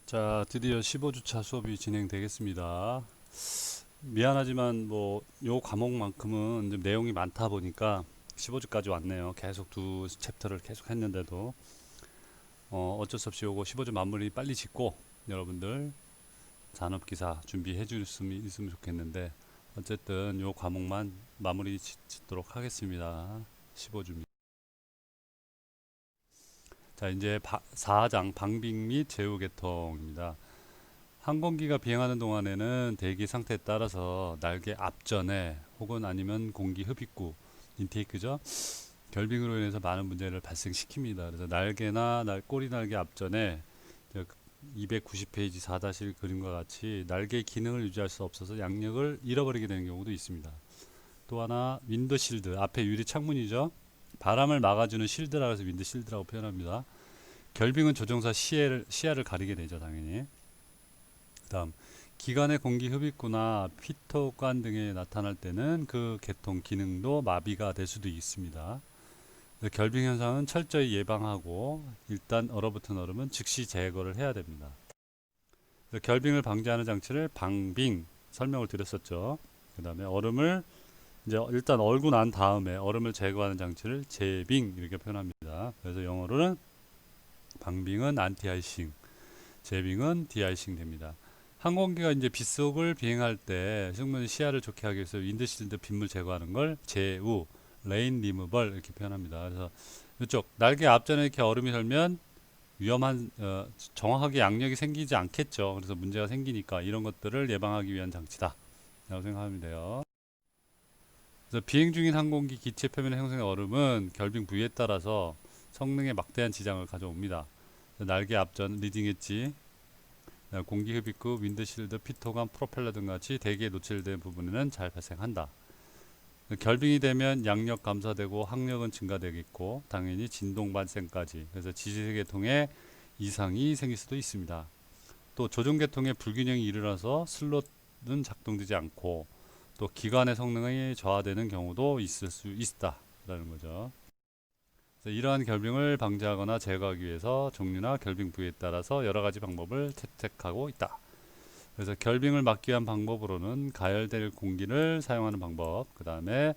자, 드디어 15주차 수업이 진행되겠습니다. 미안하지만 요 과목만큼은 좀 내용이 많다 보니까 15주까지 왔네요. 계속 두 챕터를 계속 했는데도 어쩔 수 없이 요거 15주 마무리 빨리 짓고 여러분들 잔업기사 준비해 주셨으면 있으면 좋겠는데, 어쨌든 요 과목만 마무리 짓도록 하겠습니다. 15주입니다. 자, 이제 4장 방빙 및 제후 계통입니다. 항공기가 비행하는 동안에는 대기 상태에 따라서 날개 앞전에 혹은 아니면 공기 흡입구 인테이크죠, 결빙으로 인해서 많은 문제를 발생시킵니다. 그래서 날개나 꼬리 날개 앞전에 290페이지 4-1 그림과 같이 날개의 기능을 유지할 수 없어서 양력을 잃어버리게 되는 경우도 있습니다. 또 하나 윈드실드, 앞에 유리 창문이죠, 바람을 막아주는 실드라고 해서 윈드실드라고 표현합니다. 결빙은 조종사 시야를 가리게 되죠, 당연히. 그 다음 기관의 공기 흡입구나 피토관 등에 나타날 때는 그 계통 기능도 마비가 될 수도 있습니다. 결빙 현상은 철저히 예방하고 일단 얼어붙은 얼음은 즉시 제거를 해야 됩니다. 결빙을 방지하는 장치를 방빙 설명을 드렸었죠. 그 다음에 얼음을 이제 일단 얼고 난 다음에 얼음을 제거하는 장치를 제빙 이렇게 표현합니다. 그래서 영어로는 방빙은 안티아이싱, 제빙은 디아이싱 됩니다. 항공기가 이제 빗속을 비행할 때 승무원 시야를 좋게 하기 위해서 윈드실드 빗물 제거하는 걸 제우, 레인 리무벌 이렇게 표현합니다. 그래서 이쪽 날개 앞전에 이렇게 얼음이 설면 위험한 정확하게 양력이 생기지 않겠죠. 그래서 문제가 생기니까 이런 것들을 예방하기 위한 장치다 라고 생각하면 돼요. 그래서 비행 중인 항공기 기체 표면의 형성의 얼음은 결빙 부위에 따라서 성능에 막대한 지장을 가져옵니다. 날개 앞전 리딩 엣지, 공기 흡입구, 윈드실드, 피토감, 프로펠러 등 같이 대기에 노출된 부분에는 잘 발생한다. 결빙이 되면 양력 감소되고 항력은 증가되겠고 당연히 진동 발생까지, 그래서 지지계통에 이상이 생길 수도 있습니다. 또 조종계통에 불균형이 일어나서 슬롯은 작동되지 않고 또 기관의 성능이 저하되는 경우도 있을 수 있다라는 거죠. 이러한 결빙을 방지하거나 제거하기 위해서 종류나 결빙 부위에 따라서 여러 가지 방법을 채택하고 있다. 그래서 결빙을 막기 위한 방법으로는 가열될 공기를 사용하는 방법, 그 다음에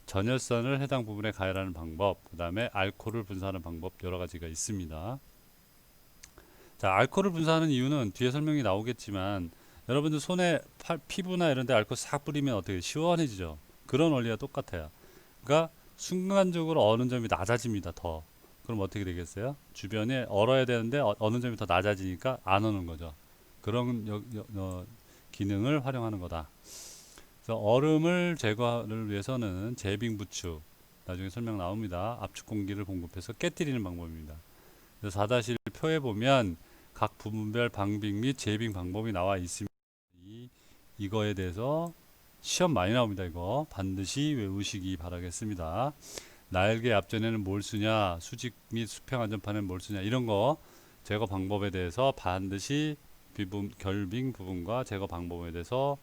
전열선을 해당 부분에 가열하는 방법, 그 다음에 알코올을 분사하는 방법, 여러 가지가 있습니다. 자, 알코올을 분사하는 이유는 뒤에 설명이 나오겠지만 여러분들 손에 피부나 이런 데 알코올 싹 뿌리면 어떻게 시원해지죠. 그런 원리가 똑같아요. 그러니까 순간적으로 어느 점이 낮아집니다. 더. 그럼 어떻게 되겠어요? 주변에 얼어야 되는데 어느 점이 더 낮아지니까 안 오는 거죠. 그런 기능을 활용하는 거다. 그래서 얼음을 제거를 위해서는 제빙 부축, 나중에 설명 나옵니다. 압축 공기를 공급해서 깨뜨리는 방법입니다. 그래서 4-1 표에 보면 각 부분별 방빙 및 제빙 방법이 나와 있습니다. 이거에 대해서 시험 많이 나옵니다. 이거 반드시 외우시기 바라겠습니다. 날개 앞전에는 뭘 쓰냐, 수직 및 수평 안전판에는 뭘 쓰냐, 이런 거 제거 방법에 대해서 반드시 결빙 부분과 제거 방법에 대해서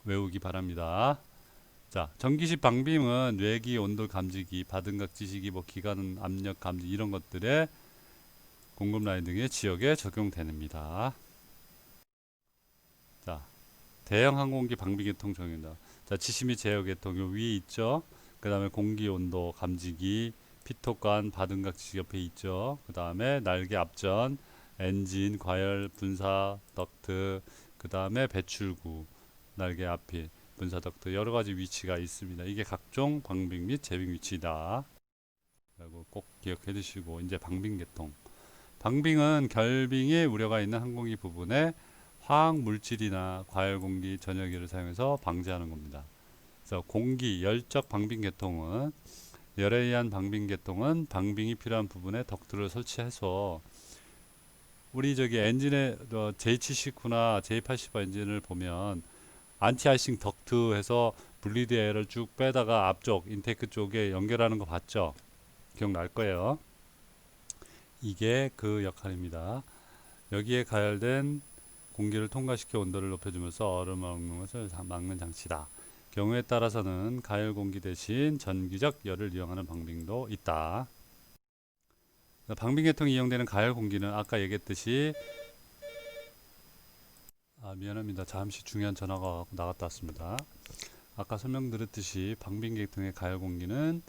외우기 바랍니다. 자, 전기식 방빔은 뇌기, 온도 감지기, 바등각 지시기, 기관 압력 감지 이런 것들에 공급 라인 등의 지역에 적용됩니다. 자, 대형 항공기 방비 계통 정의다. 자, 지시 및 제어 계통 요 위에 있죠. 그 다음에 공기 온도 감지기, 피토관, 바등각 지시 옆에 있죠. 그 다음에 날개 앞전, 엔진, 과열, 분사, 덕트, 그 다음에 배출구, 날개 앞이, 분사 덕트 여러 가지 위치가 있습니다. 이게 각종 방빙 및 제빙 위치다. 라고 꼭 기억해 두시고, 이제 방빙 계통. 방빙은 결빙의 우려가 있는 항공기 부분에 화학 물질이나 과열 공기, 전염기를 사용해서 방지하는 겁니다. 그래서 공기, 열적 방빙 계통은 열에 의한 방빙 계통은 방빙이 필요한 부분에 덕트를 설치해서 우리 저기 엔진의 J79나 J80 엔진을 보면 안티아이싱 덕트 해서 분리드 에어를 쭉 빼다가 앞쪽 인테이크 쪽에 연결하는 거 봤죠? 기억날 거예요. 이게 그 역할입니다. 여기에 가열된 공기를 통과시켜 온도를 높여주면서 얼음을 먹는 것을 막는 장치다. 경우에 따라서는 가열 공기 대신 전기적 열을 이용하는 방빙도 있다. 방빙 계통이 이용되는 가열 공기는 아까 얘기했듯이 미안합니다. 잠시 중요한 전화가 나갔다 왔습니다. 아까 설명드렸듯이 방빙계통의 가열 공기는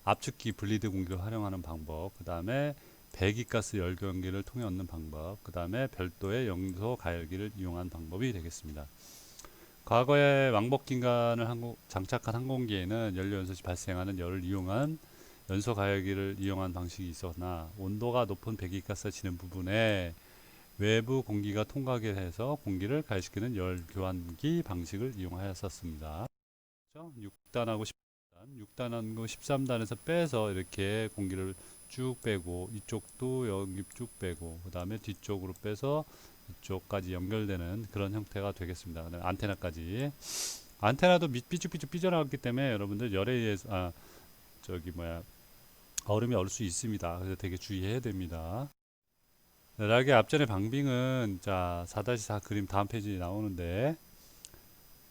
압축기 분리대 공기를 활용하는 방법, 그 다음에 배기가스 열경기를 통해 얻는 방법, 그 다음에 별도의 염소 가열기를 이용한 방법이 되겠습니다. 과거에 왕복기관을 장착한 항공기에는 연료 연소 시 발생하는 열을 이용한 연소 가열기를 이용한 방식이 있었으나 온도가 높은 배기가스가 지는 부분에 외부 공기가 통과하게 해서 공기를 가열시키는 열 교환기 방식을 이용하였었습니다. 6단하고 13단, 6단하고 13단에서 빼서 이렇게 공기를 쭉 빼고 이쪽도 여기 쭉 빼고 그 다음에 뒤쪽으로 빼서 이쪽까지 연결되는 그런 형태가 되겠습니다. 그다음에 안테나까지. 안테나도 삐쭉삐쭉 삐져나왔기 때문에 여러분들 열에 의해서 얼음이 얼 수 있습니다. 그래서 되게 주의해야 됩니다. 날개 앞전의 방빙은 자 4-4 그림 다음 페이지에 나오는데,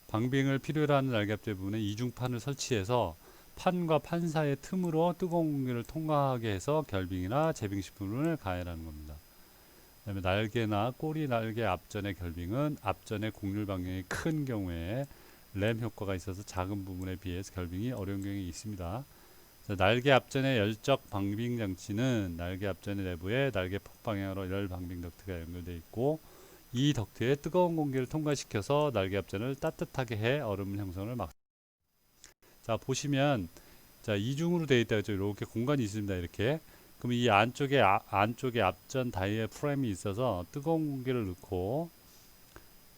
방빙을 필요로 하는 날개 앞전 부분에 이중판을 설치해서 판과 판 사이의 틈으로 뜨거운 공기를 통과하게 해서 결빙이나 재빙식품을 가열하는 겁니다. 그 다음에 날개나 꼬리 날개 앞전의 결빙은 앞전의 곡률 방향이 큰 경우에 램 효과가 있어서 작은 부분에 비해서 결빙이 어려운 경우가 있습니다. 날개 앞전의 열적 방빙 장치는 날개 앞전의 내부에 날개 폭 방향으로 열 방빙 덕트가 연결되어 있고, 이 덕트에 뜨거운 공기를 통과시켜서 날개 앞전을 따뜻하게 해 얼음 형성을 막. 자 보시면 자 이중으로 되어 있다 그죠. 이렇게 공간이 있습니다. 이렇게. 그럼 이 안쪽에 앞전 다이에 프레임이 있어서 뜨거운 공기를 넣고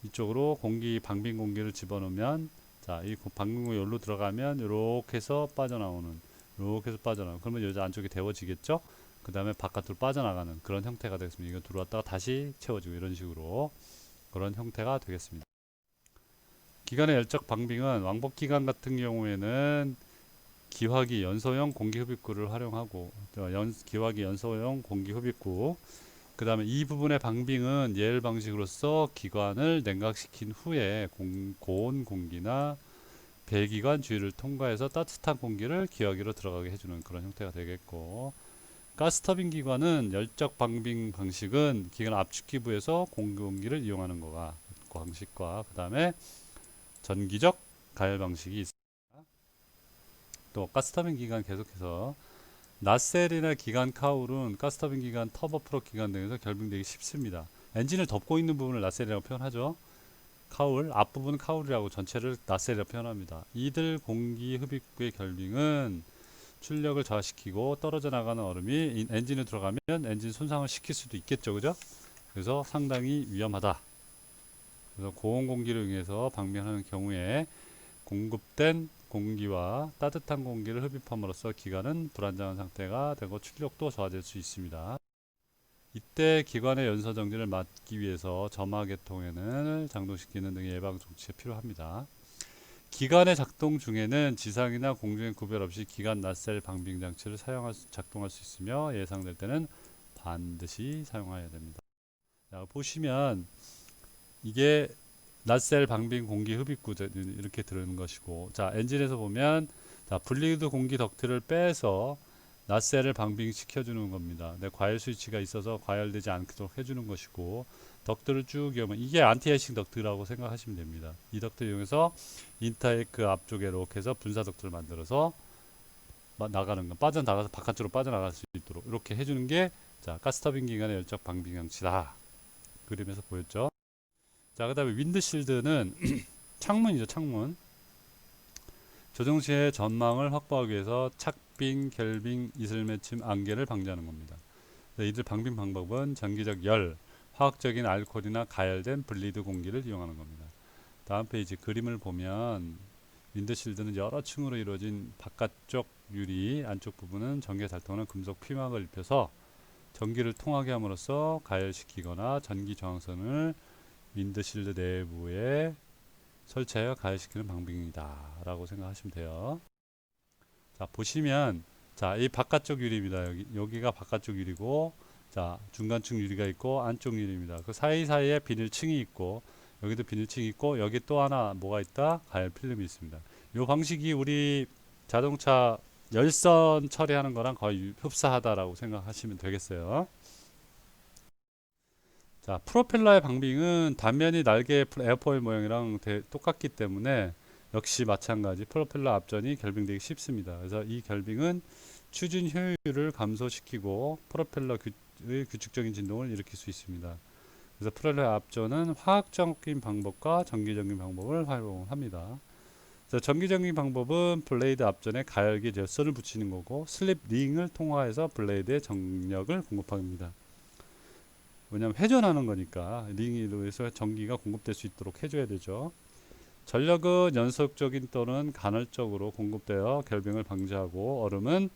이쪽으로 방빙 공기를 집어넣으면, 자 이 방빙 공기 여기로 들어가면 이렇게 해서 빠져나오는, 이렇게 해서 빠져나오는, 그러면 여기 안쪽이 데워지겠죠. 그 다음에 바깥으로 빠져나가는 그런 형태가 되겠습니다. 이거 들어왔다가 다시 채워지고 이런 식으로 그런 형태가 되겠습니다. 기관의 열적 방빙은 왕복기관 같은 경우에는 기화기 연소형 공기흡입구를 활용하고, 기화기 연소형 공기흡입구, 그 다음에 이 부분의 방빙은 예열 방식으로서 기관을 냉각시킨 후에 고온 공기나 배기관 주위를 통과해서 따뜻한 공기를 기화기로 들어가게 해주는 그런 형태가 되겠고, 가스터빈 기관은 열적 방빙 방식은 기관 압축기부에서 공기를 이용하는 거가 방식과 그 다음에 전기적 가열 방식이 있습니다. 또 가스터빈 기관 계속해서 나셀이나 기관 카울은 가스터빈 기관, 터보프로 기관 등에서 결빙되기 쉽습니다. 엔진을 덮고 있는 부분을 나셀이라고 표현하죠. 카울, 앞부분 카울이라고 전체를 나셀이라고 표현합니다. 이들 공기 흡입구의 결빙은 출력을 저하시키고 떨어져 나가는 얼음이 엔진에 들어가면 엔진 손상을 시킬 수도 있겠죠. 그죠? 그래서 상당히 위험하다. 그래서 고온 공기를 이용해서 방면하는 경우에 공급된 공기와 따뜻한 공기를 흡입함으로써 기관은 불안정한 상태가 되고 출력도 저하될 수 있습니다. 이때 기관의 연소 정지를 막기 위해서 점화계통에는 장동시키는 등의 예방 조치가 필요합니다. 기관의 작동 중에는 지상이나 공중의 구별 없이 기관 낫셀 방빙 장치를 작동할 수 있으며 예상될 때는 반드시 사용해야 됩니다. 자, 보시면 이게 낫셀 방빙 공기 흡입구 이렇게 들어있는 것이고, 자 엔진에서 보면 자 분리드 공기 덕트를 빼서 낫셀을 방빙시켜주는 겁니다. 과열 스위치가 있어서 과열되지 않도록 해주는 것이고, 덕트를 쭉 이용하면 이게 안티에이싱 덕트라고 생각하시면 됩니다. 이 덕트를 이용해서 인타이크 앞쪽에 이렇게 해서 분사 덕트를 만들어서 나가는 거, 빠져나가서 바깥으로 빠져나갈 수 있도록 이렇게 해주는 게 자 가스터빈 기관의 열적 방빙 장치다. 그림에서 보였죠. 자, 그 다음에 윈드실드는 창문이죠, 창문. 조정 시에 전망을 확보하기 위해서 착빙, 결빙, 이슬맺힘, 안개를 방지하는 겁니다. 이들 방빙 방법은 전기적 열, 화학적인 알코올이나 가열된 블리드 공기를 이용하는 겁니다. 다음 페이지 그림을 보면 윈드실드는 여러 층으로 이루어진 바깥쪽 유리, 안쪽 부분은 전기가 작동하는 금속 피막을 입혀서 전기를 통하게 함으로써 가열시키거나 전기 저항선을 윈드실드 내부에 설치하여 가열시키는 방빙이다 라고 생각하시면 돼요. 자 보시면 자 이 바깥쪽 유리입니다. 여기가 바깥쪽 유리고, 자 중간층 유리가 있고 안쪽 유리입니다. 그 사이사이에 비닐층이 있고, 여기도 비닐층이 있고, 여기 또 하나 뭐가 있다? 가열 필름이 있습니다. 이 방식이 우리 자동차 열선 처리하는 거랑 거의 흡사하다라고 생각하시면 되겠어요. 자, 프로펠러의 방빙은 단면이 날개의 에어포일 모양이랑 똑같기 때문에 역시 마찬가지 프로펠러 앞전이 결빙되기 쉽습니다. 그래서 이 결빙은 추진 효율을 감소시키고 프로펠러의 규칙적인 진동을 일으킬 수 있습니다. 그래서 프로펠러 앞전은 화학적인 방법과 전기적인 방법을 활용합니다. 그래서 전기적인 방법은 블레이드 앞전에 갈기 열선을 붙이는 거고 슬립 링을 통화해서 블레이드에 정력을 공급합니다. 왜냐하면 회전하는 거니까 링으로 해서 전기가 공급될 수 있도록 해줘야 되죠. 전력은 연속적인 또는 간헐적으로 공급되어 결빙을 방지하고 얼음은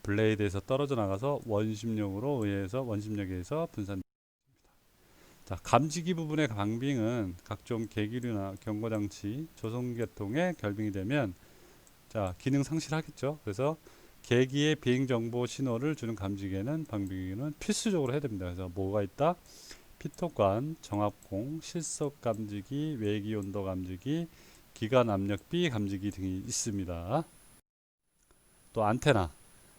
블레이드에서 떨어져 나가서 원심력에 의해서 분산. 자, 감지기 부분의 방빙은 각종 계기류나 경고장치, 조성계통에 결빙이 되면 자, 기능 상실하겠죠. 그래서 계기의 비행 정보 신호를 주는 감지기에는 방빙은 필수적으로 해야 됩니다. 그래서 뭐가 있다? 피토관, 정압공, 실속 감지기, 외기 온도 감지기, 기관 압력비 감지기 등이 있습니다. 또 안테나,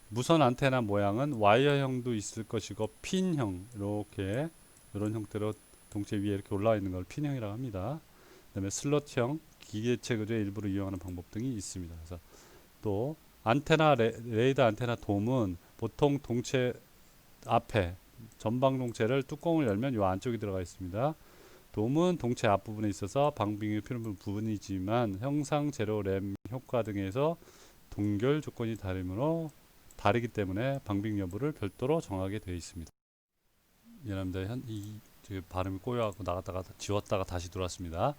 무선 안테나 모양은 와이어형도 있을 것이고 핀형, 이렇게 이런 형태로 동체 위에 이렇게 올라와 있는 걸 핀형이라고 합니다. 그다음에 슬롯형, 기계체 구조의 일부를 이용하는 방법 등이 있습니다. 그래서 또 안테나 레이더 안테나 돔은 보통 동체 앞에 전방 동체를 뚜껑을 열면 이 안쪽에 들어가 있습니다. 돔은 동체 앞부분에 있어서 방빙이 필요한 부분이지만 형상, 제로, 램 효과 등에서 동결 조건이 다르기 때문에 방빙 여부를 별도로 정하게 되어 있습니다. 미안합니다. 발음이 꼬여갖고 나갔다가 지웠다가 다시 들어왔습니다.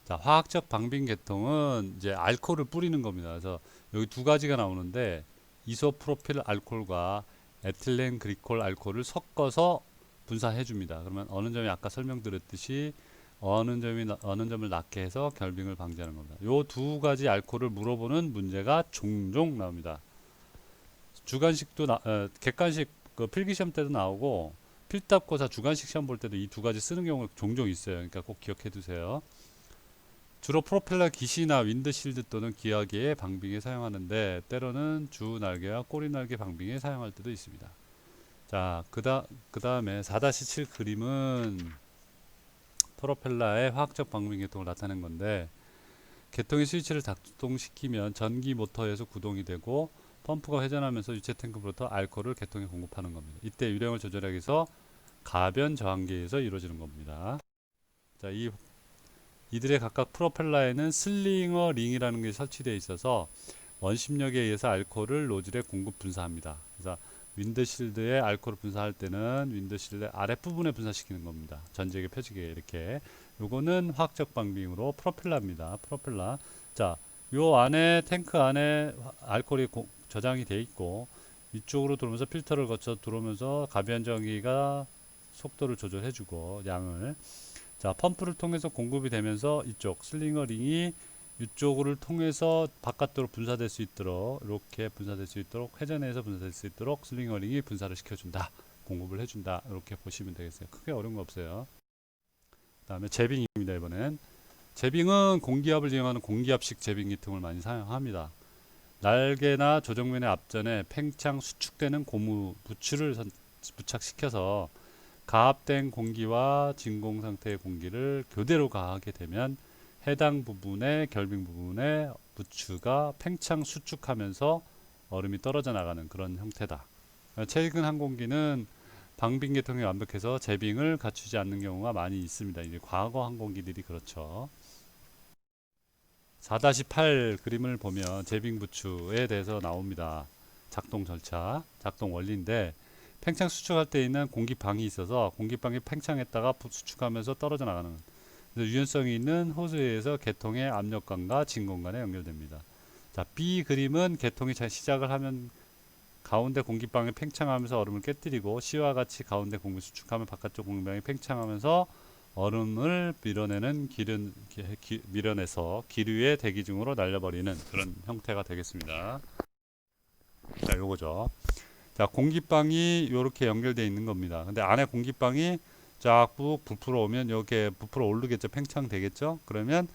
자, 화학적 방빙 계통은 이제 알코올을 뿌리는 겁니다. 그래서 여기 두 가지가 나오는데 이소프로필 알코올과 에틸렌 그리콜 알코올을 섞어서 분사해 줍니다. 그러면 어느 점이 아까 설명드렸듯이 어느 점을 낮게 해서 결빙을 방지하는 겁니다. 요 두 가지 알코올을 물어보는 문제가 종종 나옵니다. 객관식 그 필기 시험 때도 나오고 필답고사 주관식 시험 볼 때도 이 두 가지 쓰는 경우가 종종 있어요. 그러니까 꼭 기억해 두세요. 주로 프로펠러 기시나 윈드실드 또는 기어기의 방빙에 사용하는데 때로는 주 날개와 꼬리 날개 방빙에 사용할 때도 있습니다. 자, 그 다음에 4-7 그림은 프로펠러의 화학적 방빙 계통을 나타낸 건데 계통의 스위치를 작동시키면 전기 모터에서 구동이 되고 펌프가 회전하면서 유체 탱크부터 알코올을 계통에 공급하는 겁니다. 이때 유량을 조절하기 위해서 가변 저항기에 의해서 이루어지는 겁니다. 자, 이들의 각각 프로펠러에는 슬링어 링이라는 게 설치되어 있어서 원심력에 의해서 알코올을 노즐에 공급 분사합니다. 그래서 윈드실드에 알코올을 분사할 때는 윈드실드 아랫부분에 분사시키는 겁니다. 전지에게 펴지게 이렇게. 요거는 화학적 방빙으로 프로펠러입니다. 프로펠러. 자, 요 안에 탱크 안에 알코올이 저장이 돼 있고 위쪽으로 들어오면서 필터를 거쳐 들어오면서 가변전기가 속도를 조절해주고 양을 자, 펌프를 통해서 공급이 되면서 이쪽 슬링어 링이 이쪽을 통해서 바깥으로 분사될 수 있도록 이렇게 분사될 수 있도록 회전해서 분사될 수 있도록 슬링어 링이 분사를 시켜준다. 공급을 해준다. 이렇게 보시면 되겠어요. 크게 어려운 거 없어요. 그 다음에 제빙입니다. 이번엔 제빙은 공기압을 이용하는 공기압식 제빙 기통을 많이 사용합니다. 날개나 조정면의 앞전에 팽창 수축되는 고무 부츠를 부착시켜서 가압된 공기와 진공 상태의 공기를 교대로 가하게 되면 해당 부분의 결빙 부분의 부츠가 팽창 수축하면서 얼음이 떨어져 나가는 그런 형태다. 최근 항공기는 방빙 계통이 완벽해서 제빙을 갖추지 않는 경우가 많이 있습니다. 이제 과거 항공기들이 그렇죠. 4-8 그림을 보면 제빙 부츠에 대해서 나옵니다. 작동 절차, 작동 원리인데 팽창 수축할 때 있는 공기방이 있어서 공기방이 팽창했다가 수축하면서 떨어져 나가는 유연성이 있는 호스에 의해서 계통의 압력관과 진공관에 연결됩니다. 자, B 그림은 계통이 시작을 하면 가운데 공기방이 팽창하면서 얼음을 깨뜨리고 C와 같이 가운데 공기 수축하면 바깥쪽 공기방이 팽창하면서 얼음을 밀어내서 기류의 대기 중으로 날려버리는 그런 형태가 되겠습니다. 자, 요거죠. 자, 공기방이 이렇게 연결되어 있는 겁니다. 근데 안에 공기방이 쫙 부풀어 오면 여기에 부풀어 오르겠죠. 팽창되겠죠. 그러면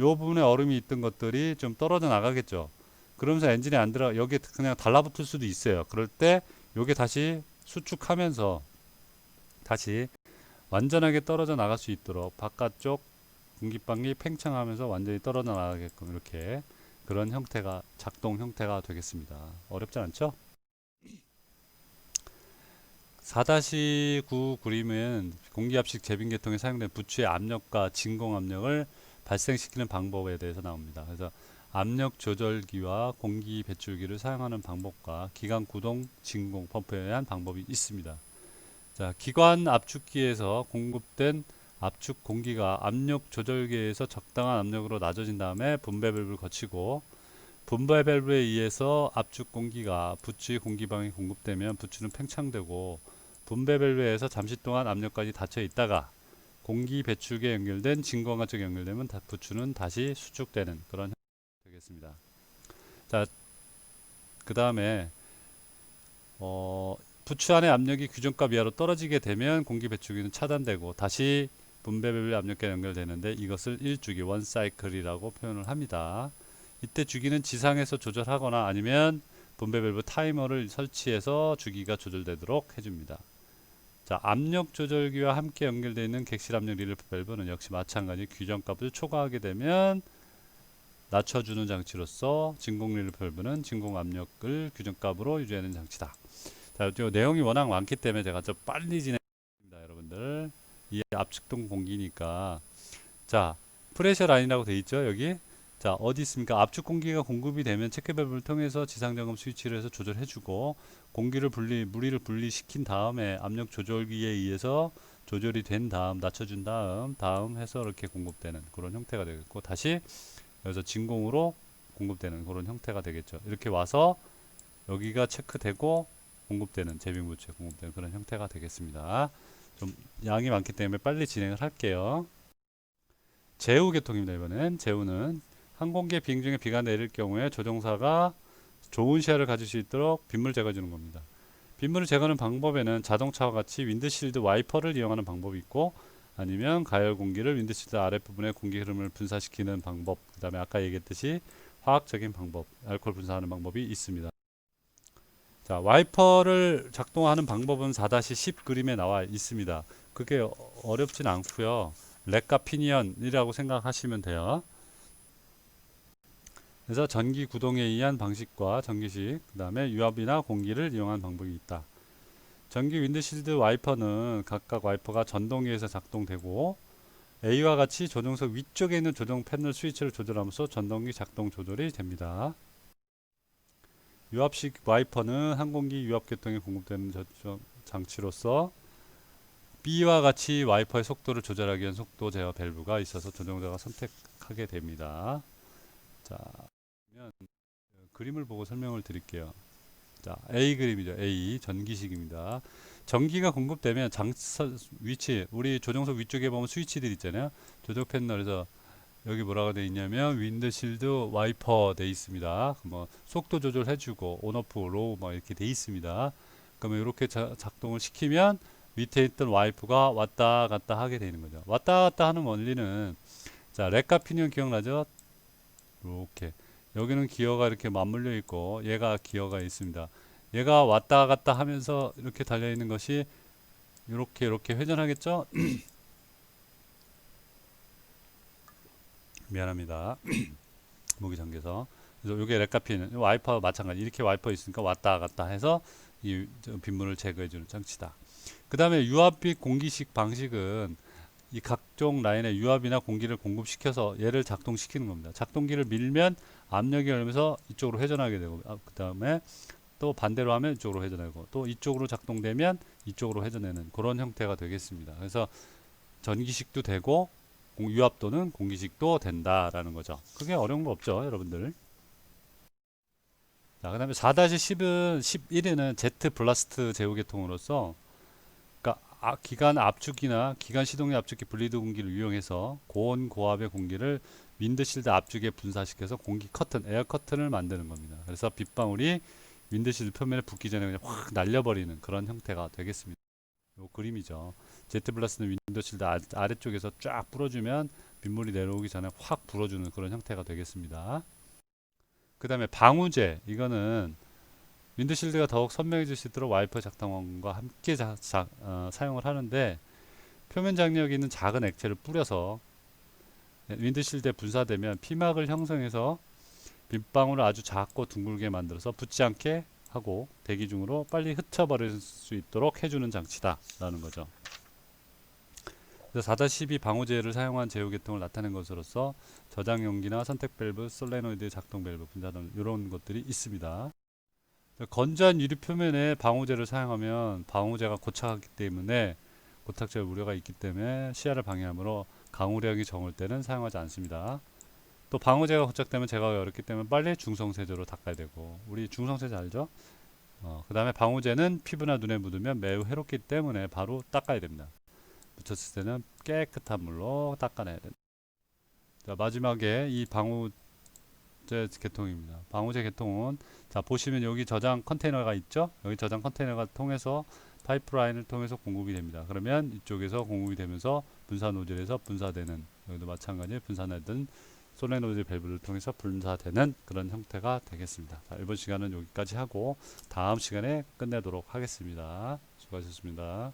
요 부분에 얼음이 있던 것들이 좀 떨어져 나가겠죠. 그러면서 엔진이 안 들어 여기 그냥 달라붙을 수도 있어요. 그럴 때 요게 다시 수축하면서 다시 완전하게 떨어져 나갈 수 있도록 바깥쪽 공기방이 팽창하면서 완전히 떨어져 나가게끔 이렇게 그런 형태가 작동 형태가 되겠습니다. 어렵지 않죠? 4-9 그림은 공기압식 제빙계통에 사용된 부추의 압력과 진공 압력을 발생시키는 방법에 대해서 나옵니다. 그래서 압력 조절기와 공기 배출기를 사용하는 방법과 기관 구동 진공 펌프에 의한 방법이 있습니다. 자, 기관 압축기에서 공급된 압축 공기가 압력 조절기에서 적당한 압력으로 낮아진 다음에 분배 밸브를 거치고 분배 밸브에 의해서 압축 공기가 부추의 공기방에 공급되면 부추는 팽창되고 분배 밸브에서 잠시 동안 압력까지 닫혀 있다가 공기 배출기에 연결된 진공관 쪽에 연결되면 부추는 다시 수축되는 그런 형태가 되겠습니다. 자, 그 다음에 부추 안의 압력이 규정값 이하로 떨어지게 되면 공기 배출기는 차단되고 다시 분배 밸브 압력계 연결되는데 이것을 1주기 원 사이클이라고 표현을 합니다. 이때 주기는 지상에서 조절하거나 아니면 분배 밸브 타이머를 설치해서 주기가 조절되도록 해줍니다. 자, 압력 조절기와 함께 연결되어 있는 객실 압력 리를 밸브는 역시 마찬가지 규정값을 초과하게 되면 낮춰주는 장치로서 진공 리를 밸브는 진공 압력을 규정값으로 유지하는 장치다. 자, 내용이 워낙 많기 때문에 제가 좀 빨리 진행합니다, 여러분들. 이 압축동 공기니까. 자, 프레셔 라인이라고 되어 있죠, 여기. 자, 어디 있습니까? 압축 공기가 공급이 되면 체크 밸브를 통해서 지상 점검 스위치를 해서 조절해주고 무리를 분리시킨 다음에 압력 조절기에 의해서 조절이 된 다음 낮춰준 다음 해서 이렇게 공급되는 그런 형태가 되겠고 다시 여기서 진공으로 공급되는 그런 형태가 되겠죠. 이렇게 와서 여기가 체크되고 공급되는 제빙부추에 공급되는 그런 형태가 되겠습니다. 좀 양이 많기 때문에 빨리 진행을 할게요. 제후 계통입니다. 이번엔 제후는 항공기의 비행 중에 비가 내릴 경우에 조종사가 좋은 시야를 가질 수 있도록 빗물 제거해 주는 겁니다. 빗물을 제거하는 방법에는 자동차와 같이 윈드실드 와이퍼를 이용하는 방법이 있고 아니면 가열 공기를 윈드실드 아랫부분에 공기 흐름을 분사시키는 방법, 그 다음에 아까 얘기했듯이 화학적인 방법, 알코올 분사하는 방법이 있습니다. 자, 와이퍼를 작동하는 방법은 4-10 그림에 나와 있습니다. 그게 어렵진 않고요. 렉과 피니언이라고 생각하시면 돼요. 그래서 전기 구동에 의한 방식과 전기식, 그 다음에 유압이나 공기를 이용한 방법이 있다. 전기 윈드실드 와이퍼는 각각 와이퍼가 전동기에서 작동되고 A와 같이 조종석 위쪽에 있는 조정 패널 스위치를 조절하면서 전동기 작동 조절이 됩니다. 유압식 와이퍼는 항공기 유압 계통에 공급되는 장치로서 B와 같이 와이퍼의 속도를 조절하기 위한 속도 제어 밸브가 있어서 조종자가 선택하게 됩니다. 자, 그림을 보고 설명을 드릴게요. 자, A 그림이죠. A 전기식입니다. 전기가 공급되면 위치, 우리 조종석 위쪽에 보면 스위치들 있잖아요. 조종 패널에서 여기 뭐라고 되어 있냐면 윈드실드 와이퍼 되어 있습니다. 뭐 속도 조절해주고 온오프 로우 뭐 이렇게 되어 있습니다. 그러면 이렇게 작동을 시키면 밑에 있던 와이프가 왔다 갔다 하게 되는 거죠. 왔다 갔다 하는 원리는 자, 렉과 피니언 기억나죠? 이렇게 여기는 기어가 이렇게 맞물려 있고 얘가 기어가 있습니다. 얘가 왔다 갔다 하면서 이렇게 달려 있는 것이 이렇게 회전하겠죠? 미안합니다. 목이 잠겨서. 그래서 이게 렉카피는 와이퍼와 마찬가지. 이렇게 와이퍼 있으니까 왔다 갔다 해서 이 빗물을 제거해 주는 장치다. 그 다음에 유압빛 공기식 방식은 이 각종 라인에 유압이나 공기를 공급시켜서 얘를 작동시키는 겁니다. 작동기를 밀면 압력이 열면서 이쪽으로 회전하게 되고 그 다음에 또 반대로 하면 이쪽으로 회전하고 또 이쪽으로 작동되면 이쪽으로 회전되는 그런 형태가 되겠습니다. 그래서 전기식도 되고 유압도는 공기식도 된다라는 거죠. 그게 어려운 거 없죠, 여러분들. 자, 그다음에 4-10은 11에는 제트 블라스트 제후 계통으로서 그러니까 기관 압축기나 기관 시동의 압축기 분리드 공기를 이용해서 고온 고압의 공기를 윈드실드 압축에 분사시켜서 공기 커튼, 에어 커튼을 만드는 겁니다. 그래서 빗방울이 윈드실드 표면에 붙기 전에 그냥 확 날려버리는 그런 형태가 되겠습니다. 요 그림이죠. 제트 블라스는 윈도실드 아래쪽에서 쫙 뿌려주면 빗물이 내려오기 전에 확 불어주는 그런 형태가 되겠습니다. 그 다음에 방우제, 이거는 윈드실드가 더욱 선명해질 수 있도록 와이퍼 작동과 함께 사용을 하는데, 표면 장력이 있는 작은 액체를 뿌려서 윈드실드에 분사되면 피막을 형성해서 빗방울을 아주 작고 둥글게 만들어서 붙지 않게 하고 대기 중으로 빨리 흩어버릴 수 있도록 해주는 장치다 라는 거죠. 그래서 4-12 방호제를 사용한 제어 계통을 나타낸 것으로서 저장 용기나 선택 밸브, 솔레노이드 작동 밸브, 분사등 이런 것들이 있습니다. 건조한 유리 표면에 방호제를 사용하면 방호제가 고착하기 때문에 고착될 우려가 있기 때문에 시야를 방해하므로 강우량이 적을 때는 사용하지 않습니다. 또 방호제가 고착되면 제거하기 어렵기 때문에 빨리 중성세제로 닦아야 되고, 우리 중성세제 알죠? 그 다음에 방호제는 피부나 눈에 묻으면 매우 해롭기 때문에 바로 닦아야 됩니다. 묻혔을 때는 깨끗한 물로 닦아내야 된다. 자, 마지막에 이 방호제 계통입니다. 방호제 계통은, 자, 보시면 여기 저장 컨테이너가 있죠? 여기 저장 컨테이너가 통해서 파이프라인을 통해서 공급이 됩니다. 그러면 이쪽에서 공급이 되면서 분사 노즐에서 분사되는, 여기도 마찬가지 분사되는 솔레노이드 밸브를 통해서 분사되는 그런 형태가 되겠습니다. 자, 이번 시간은 여기까지 하고 다음 시간에 끝내도록 하겠습니다. 수고하셨습니다.